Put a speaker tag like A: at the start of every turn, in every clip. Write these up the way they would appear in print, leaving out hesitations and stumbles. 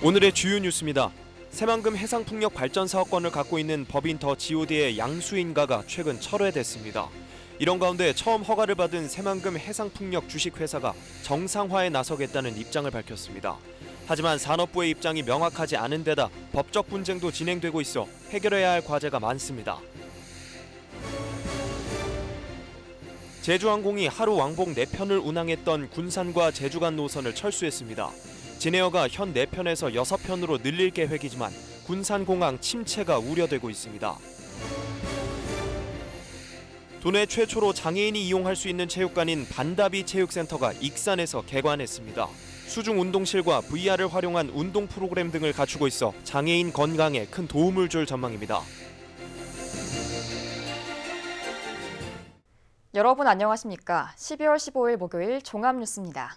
A: 오늘의 주요 뉴스입니다. 새만금 해상풍력 발전 사업권을 갖고 있는 법인 더 GOD의 양수인가가 최근 철회됐습니다. 이런 가운데 처음 허가를 받은 새만금 해상풍력 주식회사가 정상화에 나서겠다는 입장을 밝혔습니다. 하지만 산업부의 입장이 명확하지 않은 데다 법적 분쟁도 진행되고 있어 해결해야 할 과제가 많습니다. 제주항공이 하루 왕복 4편을 운항했던 군산과 제주 간 노선을 철수했습니다. 진에어가 현 4편에서 6편으로 늘릴 계획이지만 군산공항 침체가 우려되고 있습니다. 도내 최초로 장애인이 이용할 수 있는 체육관인 반다비 체육센터가 익산에서 개관했습니다. 수중 운동실과 VR을 활용한 운동 프로그램 등을 갖추고 있어 장애인 건강에 큰 도움을 줄 전망입니다.
B: 여러분 안녕하십니까? 12월 15일 목요일 종합뉴스입니다.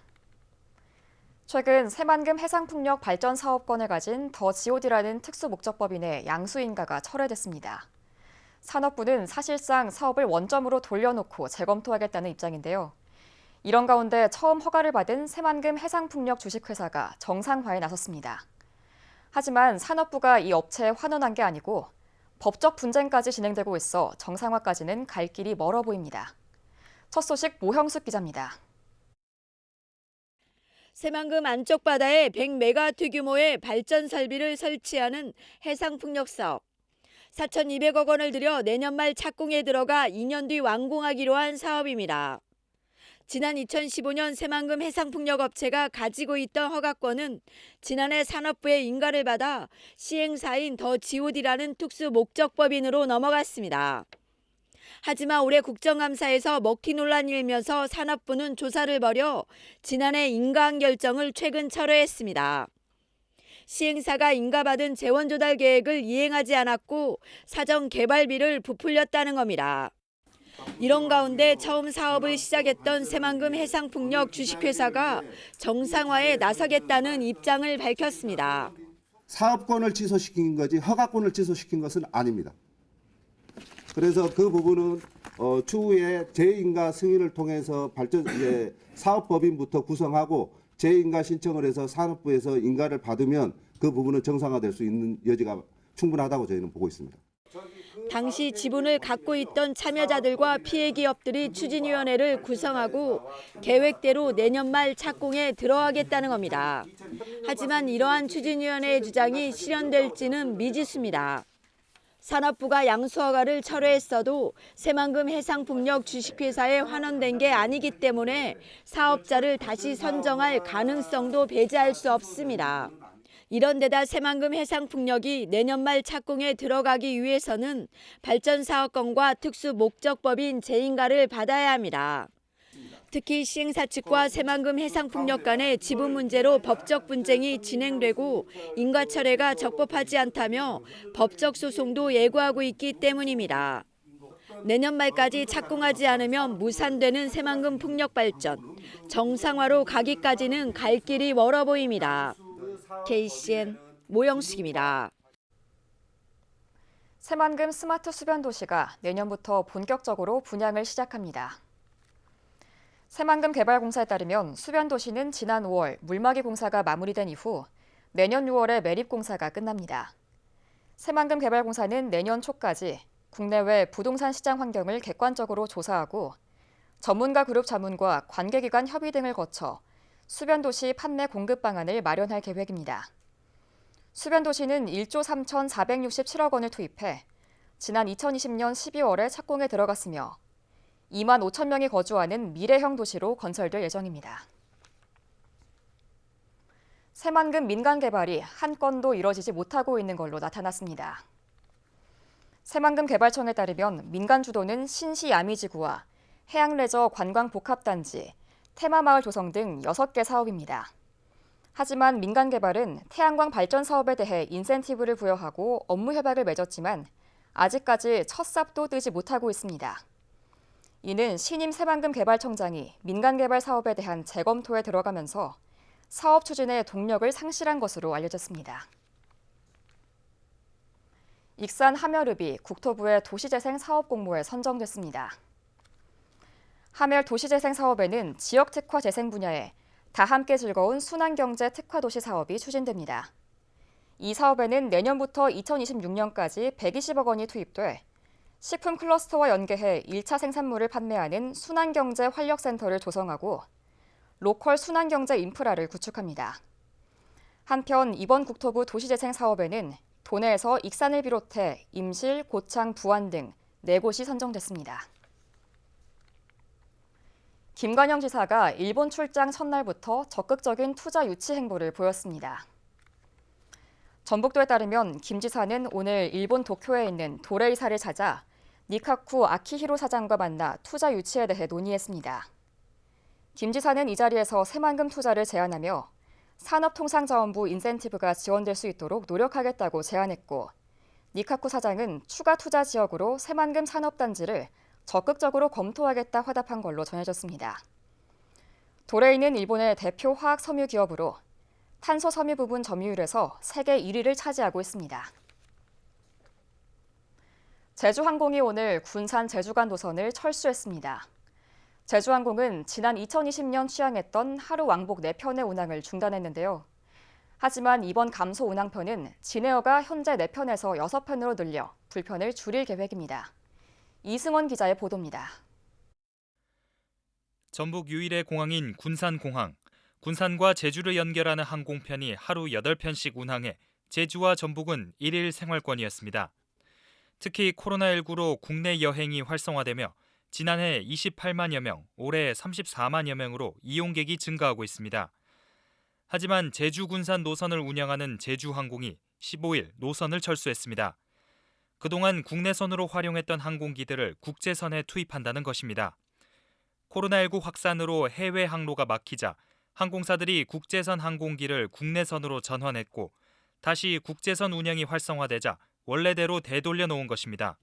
B: 최근 새만금 해상풍력 발전 사업권을 가진 더 GOD라는 특수목적법인의 양수인가가 철회됐습니다. 산업부는 사실상 사업을 원점으로 돌려놓고 재검토하겠다는 입장인데요. 이런 가운데 처음 허가를 받은 새만금 해상풍력 주식회사가 정상화에 나섰습니다. 하지만 산업부가 이 업체에 환원한 게 아니고 법적 분쟁까지 진행되고 있어 정상화까지는 갈 길이 멀어 보입니다. 첫 소식 모형숙 기자입니다.
C: 새만금 안쪽 바다에 100메가와트 규모의 발전 설비를 설치하는 해상풍력 사업. 4,200억 원을 들여 내년 말 착공에 들어가 2년 뒤 완공하기로 한 사업입니다. 지난 2015년 새만금 해상풍력업체가 가지고 있던 허가권은 지난해 산업부의 인가를 받아 시행사인 더 GOD라는 특수목적법인으로 넘어갔습니다. 하지만 올해 국정감사에서 먹튀 논란이 일면서 산업부는 조사를 벌여 지난해 인가한 결정을 최근 철회했습니다. 시행사가 인가받은 재원 조달 계획을 이행하지 않았고 사전 개발비를 부풀렸다는 겁니다. 이런 가운데 처음 사업을 시작했던 새만금 해상풍력 주식회사가 정상화에 나서겠다는 입장을 밝혔습니다.
D: 사업권을 취소시킨 거지 허가권을 취소시킨 것은 아닙니다. 그래서 그 부분은 추후에 재인가 승인을 통해서 사업법인부터 구성하고 재인가 신청을 해서 산업부에서 인가를 받으면 그 부분은 정상화될 수 있는 여지가 충분하다고 저희는 보고 있습니다.
C: 당시 지분을 갖고 있던 참여자들과 피해 기업들이 추진위원회를 구성하고 계획대로 내년 말 착공에 들어가겠다는 겁니다. 하지만 이러한 추진위원회의 주장이 실현될지는 미지수입니다. 산업부가 양수허가를 철회했어도 새만금 해상풍력 주식회사에 환원된 게 아니기 때문에 사업자를 다시 선정할 가능성도 배제할 수 없습니다. 이런 데다 새만금 해상풍력이 내년 말 착공에 들어가기 위해서는 발전사업권과 특수목적법인 재인가를 받아야 합니다. 특히 시행사 측과 새만금 해상풍력 간의 지분 문제로 법적 분쟁이 진행되고 인가 철회가 적법하지 않다며 법적 소송도 예고하고 있기 때문입니다. 내년 말까지 착공하지 않으면 무산되는 새만금 풍력 발전, 정상화로 가기까지는 갈 길이 멀어 보입니다. KCN 모형숙입니다.
B: 새만금 스마트 수변 도시가 내년부터 본격적으로 분양을 시작합니다. 새만금 개발공사에 따르면 수변 도시는 지난 5월 물막이 공사가 마무리된 이후 내년 6월에 매립 공사가 끝납니다. 새만금 개발공사는 내년 초까지 국내외 부동산 시장 환경을 객관적으로 조사하고 전문가 그룹 자문과 관계기관 협의 등을 거쳐 수변도시 판매 공급 방안을 마련할 계획입니다. 수변도시는 1조 3,467억 원을 투입해 지난 2020년 12월에 착공에 들어갔으며 2만 5천 명이 거주하는 미래형 도시로 건설될 예정입니다. 새만금 민간 개발이 한 건도 이뤄지지 못하고 있는 걸로 나타났습니다. 새만금 개발청에 따르면 민간 주도는 신시 야미지구와 해양레저 관광복합단지, 테마마을 조성 등 6개 사업입니다. 하지만 민간 개발은 태양광 발전 사업에 대해 인센티브를 부여하고 업무 협약을 맺었지만 아직까지 첫 삽도 뜨지 못하고 있습니다. 이는 신임 새만금 개발청장이 민간 개발 사업에 대한 재검토에 들어가면서 사업 추진에 동력을 상실한 것으로 알려졌습니다. 익산 하멸읍이 국토부의 도시재생 사업 공모에 선정됐습니다. 하멸 도시재생 사업에는 지역 특화 재생 분야에 다 함께 즐거운 순환경제 특화도시 사업이 추진됩니다. 이 사업에는 내년부터 2026년까지 120억 원이 투입돼 식품 클러스터와 연계해 1차 생산물을 판매하는 순환경제 활력센터를 조성하고 로컬 순환경제 인프라를 구축합니다. 한편 이번 국토부 도시재생 사업에는 도내에서 익산을 비롯해 임실, 고창, 부안 등 4곳이 선정됐습니다. 김관영 지사가 일본 출장 첫날부터 적극적인 투자 유치 행보를 보였습니다. 전북도에 따르면 김 지사는 오늘 일본 도쿄에 있는 도레이사를 찾아 니카쿠 아키히로 사장과 만나 투자 유치에 대해 논의했습니다. 김 지사는 이 자리에서 새만금 투자를 제안하며 산업통상자원부 인센티브가 지원될 수 있도록 노력하겠다고 제안했고, 니카쿠 사장은 추가 투자 지역으로 새만금 산업단지를 적극적으로 검토하겠다 화답한 걸로 전해졌습니다. 도레이는 일본의 대표 화학 섬유 기업으로 탄소 섬유 부분 점유율에서 세계 1위를 차지하고 있습니다. 제주항공이 오늘 군산 제주간 노선을 철수했습니다. 제주항공은 지난 2020년 취항했던 하루 왕복 4편의 운항을 중단했는데요. 하지만 이번 감소 운항편은 진에어가 현재 4편에서 6편으로 늘려 불편을 줄일 계획입니다. 이승원 기자의 보도입니다.
E: 전북 유일의 공항인 군산공항. 군산과 제주를 연결하는 항공편이 하루 8편씩 운항해 제주와 전북은 일일 생활권이었습니다. 특히 코로나19로 국내 여행이 활성화되며 지난해 28만여 명, 올해 34만여 명으로 이용객이 증가하고 있습니다. 하지만 제주 군산 노선을 운영하는 제주항공이 15일 노선을 철수했습니다. 그동안 국내선으로 활용했던 항공기들을 국제선에 투입한다는 것입니다. 코로나19 확산으로 해외 항로가 막히자 항공사들이 국제선 항공기를 국내선으로 전환했고 다시 국제선 운영이 활성화되자 원래대로 되돌려 놓은 것입니다.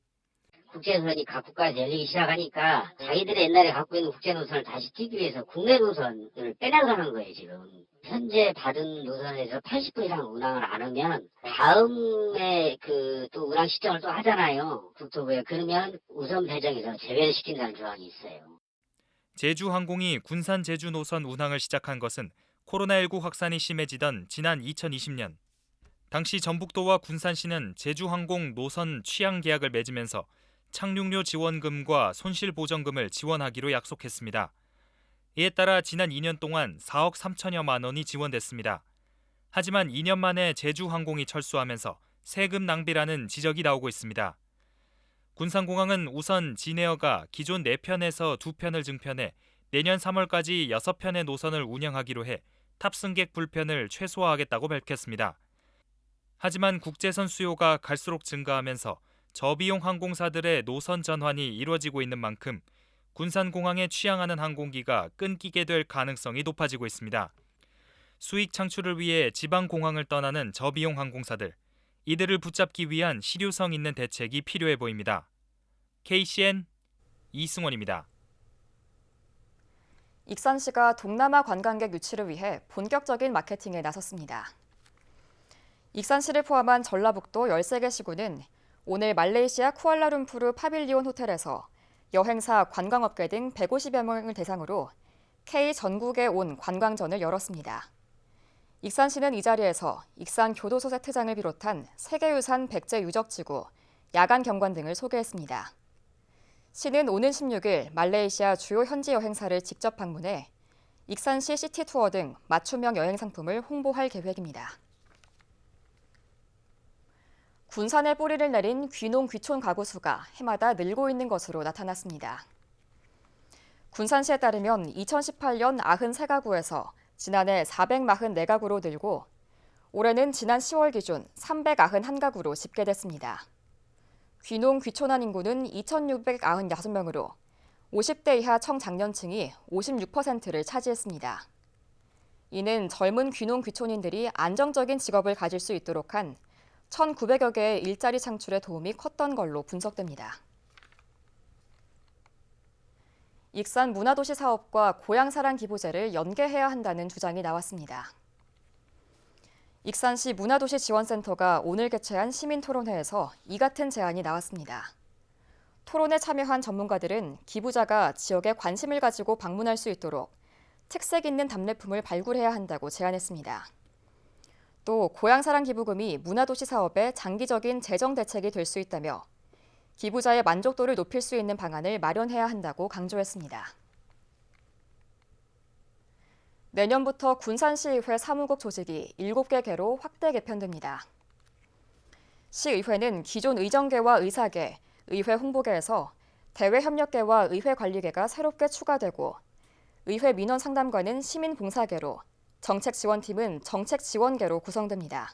F: 국제선이 각 국가에서 열리기 시작하니까 자기들이 옛날에 갖고 있는 국제 노선을 다시 뛰기 위해서 국내 노선을 빼나가는 거예요, 지금. 현재 받은 노선에서 80분 이상 운항을 안 하면 다음에 또 운항 시점을 또 하잖아요, 국토부에. 그러면 우선 배정해서 제외를 시킨다는 조항이 있어요.
E: 제주항공이 군산 제주 노선 운항을 시작한 것은 코로나19 확산이 심해지던 지난 2020년. 당시 전북도와 군산시는 제주항공 노선 취항 계약을 맺으면서 착륙료 지원금과 손실보전금을 지원하기로 약속했습니다. 이에 따라 지난 2년 동안 4억 3천여만 원이 지원됐습니다. 하지만 2년 만에 제주항공이 철수하면서 세금 낭비라는 지적이 나오고 있습니다. 군산공항은 우선 진에어가 기존 4편에서 2편을 증편해 내년 3월까지 6편의 노선을 운영하기로 해 탑승객 불편을 최소화하겠다고 밝혔습니다. 하지만 국제선 수요가 갈수록 증가하면서 저비용 항공사들의 노선 전환이 이루어지고 있는 만큼 군산공항에 취항하는 항공기가 끊기게 될 가능성이 높아지고 있습니다. 수익 창출을 위해 지방공항을 떠나는 저비용 항공사들, 이들을 붙잡기 위한 실효성 있는 대책이 필요해 보입니다. KCN 이승원입니다.
B: 익산시가 동남아 관광객 유치를 위해 본격적인 마케팅에 나섰습니다. 익산시를 포함한 전라북도 13개 시군은 오늘 말레이시아 쿠알라룸푸르 파빌리온 호텔에서 여행사, 관광업계 등 150여 명을 대상으로 K 전국에 온 관광전을 열었습니다. 익산시는 이 자리에서 익산 교도소 세트장을 비롯한 세계유산 백제 유적지구, 야간 경관 등을 소개했습니다. 시는 오는 16일 말레이시아 주요 현지 여행사를 직접 방문해 익산시 시티투어 등 맞춤형 여행 상품을 홍보할 계획입니다. 군산에 뿌리를 내린 귀농 귀촌 가구 수가 해마다 늘고 있는 것으로 나타났습니다. 군산시에 따르면 2018년 93가구에서 지난해 444가구로 늘고 올해는 지난 10월 기준 391가구로 집계됐습니다. 귀농 귀촌한 인구는 2,696명으로 50대 이하 청장년층이 56%를 차지했습니다. 이는 젊은 귀농 귀촌인들이 안정적인 직업을 가질 수 있도록 한 1,900여 개의 일자리 창출에 도움이 컸던 걸로 분석됩니다. 익산 문화도시 사업과 고향사랑 기부제를 연계해야 한다는 주장이 나왔습니다. 익산시 문화도시 지원센터가 오늘 개최한 시민토론회에서 이 같은 제안이 나왔습니다. 토론에 참여한 전문가들은 기부자가 지역에 관심을 가지고 방문할 수 있도록 특색 있는 답례품을 발굴해야 한다고 제안했습니다. 또 고향사랑 기부금이 문화도시 사업의 장기적인 재정 대책이 될 수 있다며 기부자의 만족도를 높일 수 있는 방안을 마련해야 한다고 강조했습니다. 내년부터 군산시의회 사무국 조직이 7개 개로 확대 개편됩니다. 시의회는 기존 의정계와 의사계, 의회 홍보계에서 대외협력계와 의회관리계가 새롭게 추가되고 의회 민원상담관은 시민봉사계로, 정책지원팀은 정책지원계로 구성됩니다.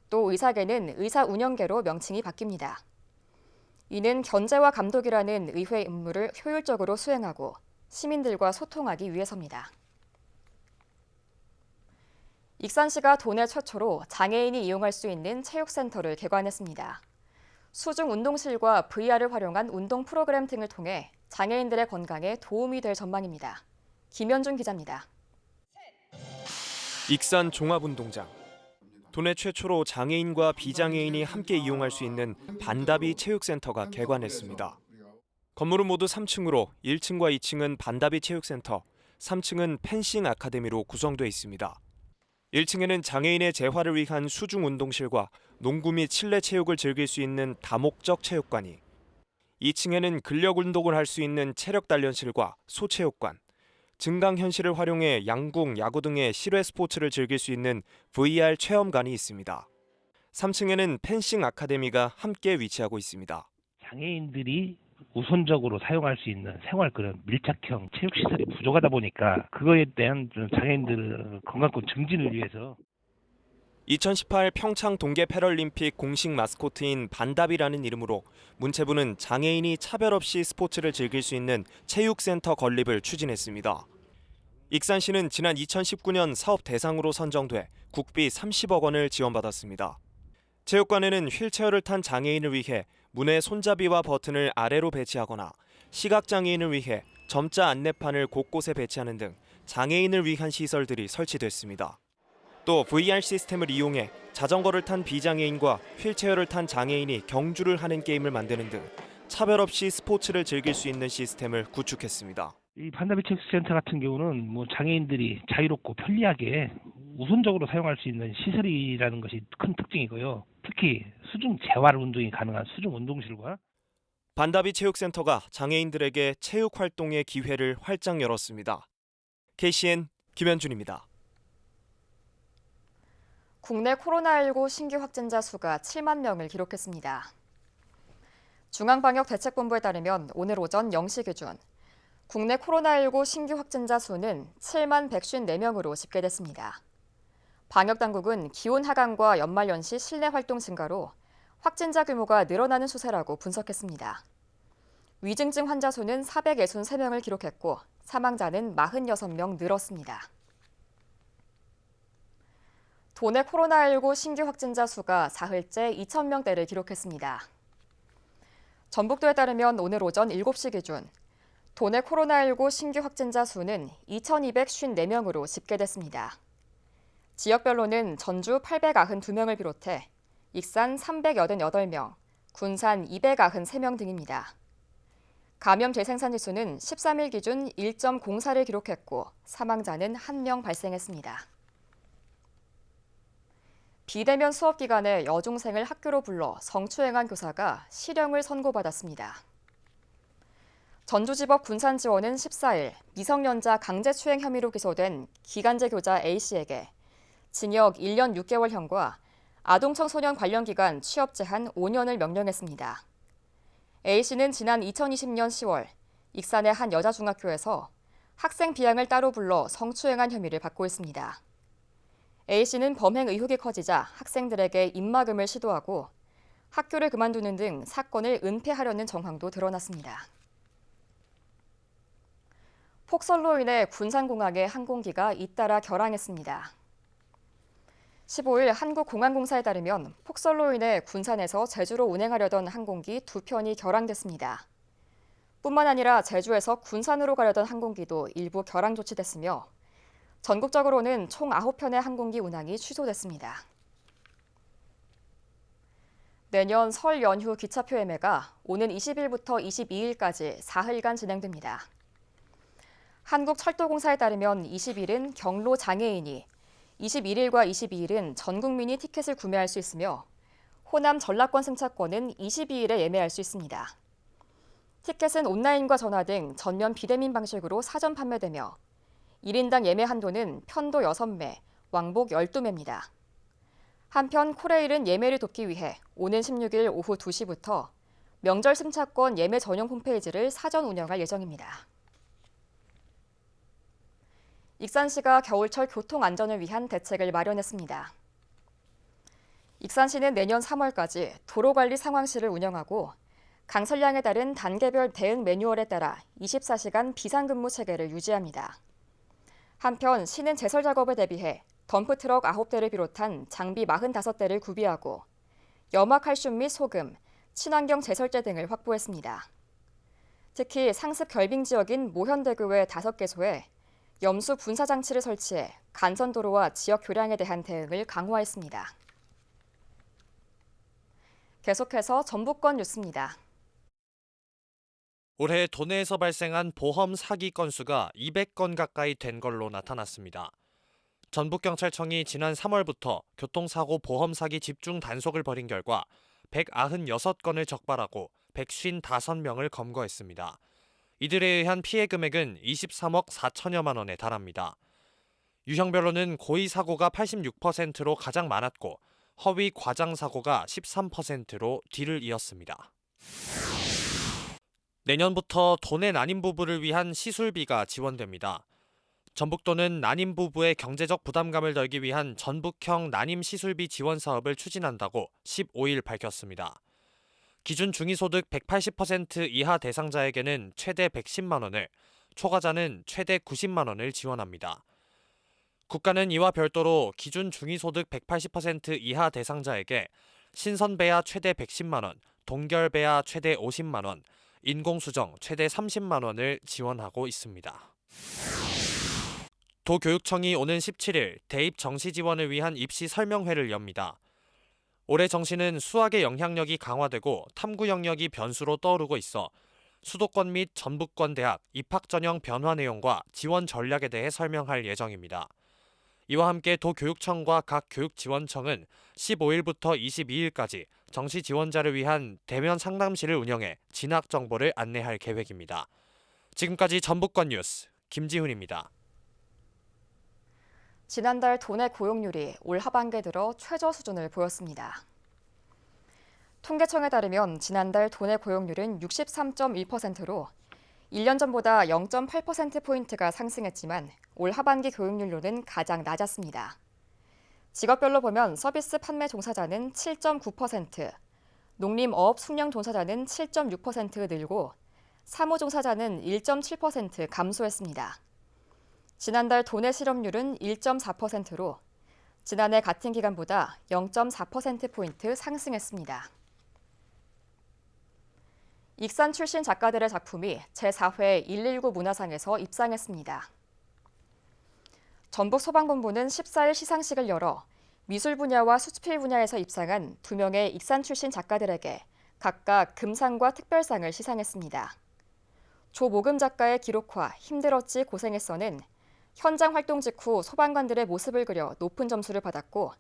B: 또 의사계는 의사운영계로 명칭이 바뀝니다. 이는 견제와 감독이라는 의회 임무를 효율적으로 수행하고 시민들과 소통하기 위해서입니다. 익산시가 도내 최초로 장애인이 이용할 수 있는 체육센터를 개관했습니다. 수중 운동실과 VR을 활용한 운동 프로그램 등을 통해 장애인들의 건강에 도움이 될 전망입니다. 김현준 기자입니다.
A: 익산 종합운동장. 도내 최초로 장애인과 비장애인이 함께 이용할 수 있는 반다비 체육센터가 개관했습니다. 건물은 모두 3층으로 1층과 2층은 반다비 체육센터, 3층은 펜싱 아카데미로 구성되어 있습니다. 1층에는 장애인의 재활을 위한 수중 운동실과 농구 및 실내 체육을 즐길 수 있는 다목적 체육관이, 2층에는 근력 운동을 할 수 있는 체력 단련실과 소체육관, 증강현실을 활용해 양궁, 야구 등의 실외 스포츠를 즐길 수 있는 VR 체험관이 있습니다. 3층에는 펜싱 아카데미가 함께 위치하고 있습니다.
G: 장애인들이 우선적으로 사용할 수 있는 생활 그런 밀착형 체육시설이 부족하다 보니까 그거에 대한 장애인들 건강권 증진을 위해서
A: 2018 평창 동계 패럴림픽 공식 마스코트인 반다비라는 이름으로 문체부는 장애인이 차별 없이 스포츠를 즐길 수 있는 체육센터 건립을 추진했습니다. 익산시는 지난 2019년 사업 대상으로 선정돼 국비 30억 원을 지원받았습니다. 체육관에는 휠체어를 탄 장애인을 위해 문의 손잡이와 버튼을 아래로 배치하거나 시각장애인을 위해 점자 안내판을 곳곳에 배치하는 등 장애인을 위한 시설들이 설치됐습니다. 또 VR 시스템을 이용해 자전거를 탄 비장애인과 휠체어를 탄 장애인이 경주를 하는 게임을 만드는 등 차별 없이 스포츠를 즐길 수 있는 시스템을 구축했습니다.
G: 이 반다비 체육센터 같은 경우는 장애인들이 자유롭고 편리하게 우선적으로 사용할 수 있는 시설이라는 것이 큰 특징이고요. 특히 수중 재활 운동이 가능한 수중 운동실과
A: 반다비 체육센터가 장애인들에게 체육 활동의 기회를 활짝 열었습니다. KCN 김현준입니다.
B: 국내 코로나19 신규 확진자 수가 7만 명을 기록했습니다. 중앙방역대책본부에 따르면 오늘 오전 0시 기준 국내 코로나19 신규 확진자 수는 7만 154명으로 집계됐습니다. 방역당국은 기온 하강과 연말연시 실내 활동 증가로 확진자 규모가 늘어나는 추세라고 분석했습니다. 위중증 환자 수는 463명을 기록했고 사망자는 46명 늘었습니다. 도내 코로나19 신규 확진자 수가 사흘째 2,000명대를 기록했습니다. 전북도에 따르면 오늘 오전 7시 기준 도내 코로나19 신규 확진자 수는 2,254명으로 집계됐습니다. 지역별로는 전주 892명을 비롯해 익산 388명, 군산 293명 등입니다. 감염 재생산 지수는 13일 기준 1.04를 기록했고 사망자는 1명 발생했습니다. 비대면 수업 기간에 여중생을 학교로 불러 성추행한 교사가 실형을 선고받았습니다. 전주지법 군산지원은 14일 미성년자 강제추행 혐의로 기소된 기간제 교자 A씨에게 징역 1년 6개월형과 아동청소년 관련 기관 취업 제한 5년을 명령했습니다. A씨는 지난 2020년 10월 익산의 한 여자중학교에서 학생 비양을 따로 불러 성추행한 혐의를 받고 있습니다. A씨는 범행 의혹이 커지자 학생들에게 입막음을 시도하고 학교를 그만두는 등 사건을 은폐하려는 정황도 드러났습니다. 폭설로 인해 군산공항의 항공기가 잇따라 결항했습니다. 15일 한국공항공사에 따르면 폭설로 인해 군산에서 제주로 운행하려던 항공기 2편이 결항됐습니다. 뿐만 아니라 제주에서 군산으로 가려던 항공기도 일부 결항 조치됐으며 전국적으로는 총 9편의 항공기 운항이 취소됐습니다. 내년 설 연휴 기차표 예매가 오는 20일부터 22일까지 4일간 진행됩니다. 한국철도공사에 따르면 20일은 경로 장애인이, 21일과 22일은 전 국민이 티켓을 구매할 수 있으며 호남 전라권 승차권은 22일에 예매할 수 있습니다. 티켓은 온라인과 전화 등 전면 비대면 방식으로 사전 판매되며 1인당 예매 한도는 편도 6매, 왕복 12매입니다. 한편 코레일은 예매를 돕기 위해 오는 16일 오후 2시부터 명절 승차권 예매 전용 홈페이지를 사전 운영할 예정입니다. 익산시가 겨울철 교통 안전을 위한 대책을 마련했습니다. 익산시는 내년 3월까지 도로관리 상황실을 운영하고 강설량에 따른 단계별 대응 매뉴얼에 따라 24시간 비상근무 체계를 유지합니다. 한편 시는 제설 작업에 대비해 덤프트럭 9대를 비롯한 장비 45대를 구비하고 염화칼슘 및 소금, 친환경 제설제 등을 확보했습니다. 특히 상습 결빙 지역인 모현대교 외 5개소에 염수 분사 장치를 설치해 간선도로와 지역 교량에 대한 대응을 강화했습니다. 계속해서 전북권 뉴스입니다.
H: 올해 도내에서 발생한 보험 사기 건수가 200건 가까이 된 걸로 나타났습니다. 전북경찰청이 지난 3월부터 교통사고 보험 사기 집중 단속을 벌인 결과 196건을 적발하고 155명을 검거했습니다. 이들에 의한 피해 금액은 23억 4천여만 원에 달합니다. 유형별로는 고의 사고가 86%로 가장 많았고 허위 과장 사고가 13%로 뒤를 이었습니다. 내년부터 도내 난임 부부를 위한 시술비가 지원됩니다. 전북도는 난임 부부의 경제적 부담감을 덜기 위한 전북형 난임 시술비 지원 사업을 추진한다고 15일 밝혔습니다. 기준 중위소득 180% 이하 대상자에게는 최대 110만 원을, 초과자는 최대 90만 원을 지원합니다. 국가는 이와 별도로 기준 중위소득 180% 이하 대상자에게 신선배아 최대 110만 원, 동결배아 최대 50만 원, 인공수정 최대 30만 원을 지원하고 있습니다. 도교육청이 오는 17일 대입 정시 지원을 위한 입시 설명회를 엽니다. 올해 정시는 수학의 영향력이 강화되고 탐구 영역이 변수로 떠오르고 있어 수도권 및 전북권 대학 입학 전형 변화 내용과 지원 전략에 대해 설명할 예정입니다. 이와 함께 도교육청과 각 교육지원청은 15일부터 22일까지 정시 지원자를 위한 대면 상담실을 운영해 진학 정보를 안내할 계획입니다. 지금까지 전북권 뉴스 김지훈입니다.
B: 지난달 도내 고용률이 올 하반기에 들어 최저 수준을 보였습니다. 통계청에 따르면 지난달 도내 고용률은 63.1%로 1년 전보다 0.8%포인트가 상승했지만 올 하반기 고용률로는 가장 낮았습니다. 직업별로 보면 서비스 판매 종사자는 7.9%, 농림어업 숙련 종사자는 7.6% 늘고 사무 종사자는 1.7% 감소했습니다. 지난달 도내 실업률은 1.4%로 지난해 같은 기간보다 0.4%포인트 상승했습니다. 익산 출신 작가들의 작품이 제4회 119 문화상에서 입상했습니다. 전북소방본부는 14일 시상식을 열어 미술 분야와 수필 분야에서 입상한 2명의 익산 출신 작가들에게 각각 금상과 특별상을 시상했습니다. 조모금 작가의 기록화 힘들었지 고생했어는 현장 활동 직후 소방관들의 모습을 그려 높은 점수를 받았고,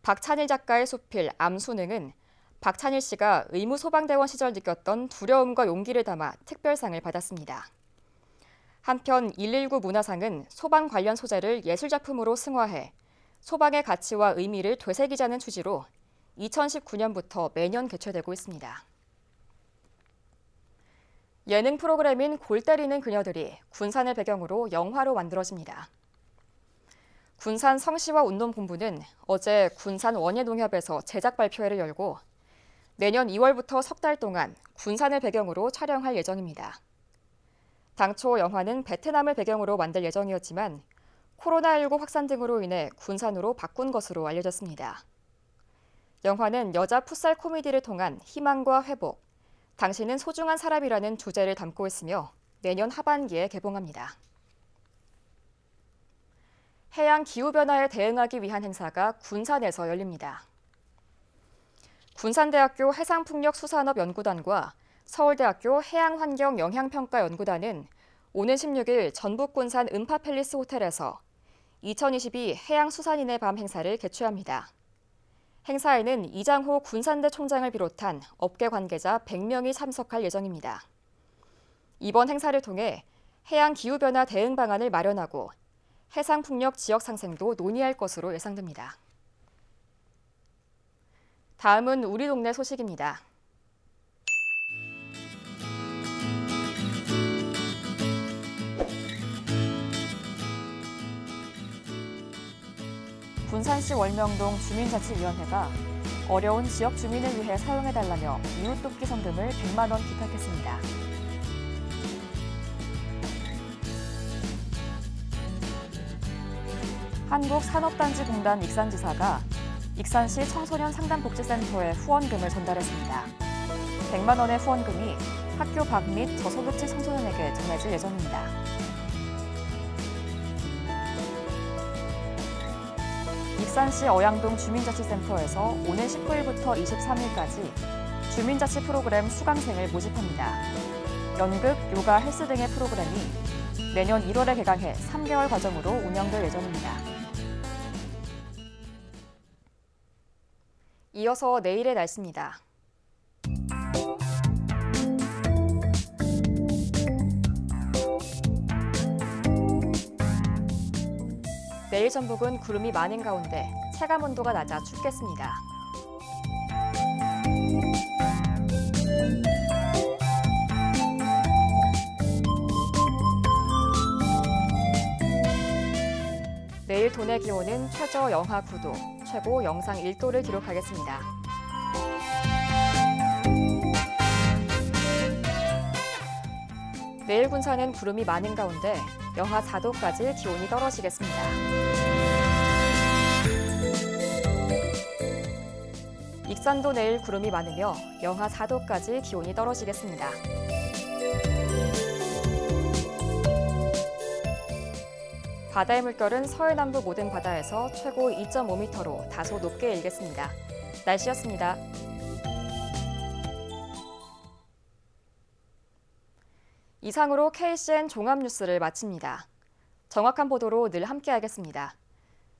B: 박찬일 작가의 수필 암수능은 박찬일 씨가 의무 소방대원 시절 느꼈던 두려움과 용기를 담아 특별상을 받았습니다. 한편 119 문화상은 소방 관련 소재를 예술작품으로 승화해 소방의 가치와 의미를 되새기자는 취지로 2019년부터 매년 개최되고 있습니다. 예능 프로그램인 골 때리는 그녀들이 군산을 배경으로 영화로 만들어집니다. 군산 성시와 운동본부는 어제 군산 원예농협에서 제작 발표회를 열고 내년 2월부터 석 달 동안 군산을 배경으로 촬영할 예정입니다. 당초 영화는 베트남을 배경으로 만들 예정이었지만 코로나19 확산 등으로 인해 군산으로 바꾼 것으로 알려졌습니다. 영화는 여자 풋살 코미디를 통한 희망과 회복, 당신은 소중한 사람이라는 주제를 담고 있으며 내년 하반기에 개봉합니다. 해양 기후변화에 대응하기 위한 행사가 군산에서 열립니다. 군산대학교 해상풍력수산업연구단과 서울대학교 해양환경영향평가연구단은 오는 16일 전북 군산 음파팰리스 호텔에서 2022 해양수산인의 밤 행사를 개최합니다. 행사에는 이장호 군산대 총장을 비롯한 업계 관계자 100명이 참석할 예정입니다. 이번 행사를 통해 해양 기후변화 대응 방안을 마련하고 해상풍력 지역 상생도 논의할 것으로 예상됩니다. 다음은 우리 동네 소식입니다. 군산시 월명동 주민자치위원회가 어려운 지역 주민을 위해 사용해달라며 이웃돕기 성금을 100만 원 기탁했습니다. 한국산업단지공단 익산지사가 익산시 청소년 상담복지센터에 후원금을 전달했습니다. 100만 원의 후원금이 학교 밖 및 저소득층 청소년에게 전해질 예정입니다. 익산시 어양동 주민자치센터에서 오는 19일부터 23일까지 주민자치 프로그램 수강생을 모집합니다. 연극, 요가, 헬스 등의 프로그램이 내년 1월에 개강해 3개월 과정으로 운영될 예정입니다. 이어서 내일의 날씨입니다. 내일 전북은 구름이 많은 가운데 체감 온도가 낮아 춥겠습니다. 내일 도내 기온은 최저 영하 9도, 최고 영상 1도를 기록하겠습니다. 내일 군산은 구름이 많은 가운데 영하 4도까지 기온이 떨어지겠습니다. 익산도 내일 구름이 많으며 영하 4도까지 기온이 떨어지겠습니다. 바다의 물결은 서해 남부 모든 바다에서 최고 2.5m로 다소 높게 일겠습니다. 날씨였습니다. 이상으로 KCN 종합뉴스를 마칩니다. 정확한 보도로 늘 함께하겠습니다.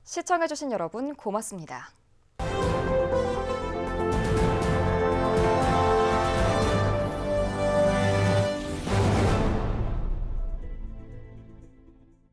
B: 시청해주신 여러분 고맙습니다.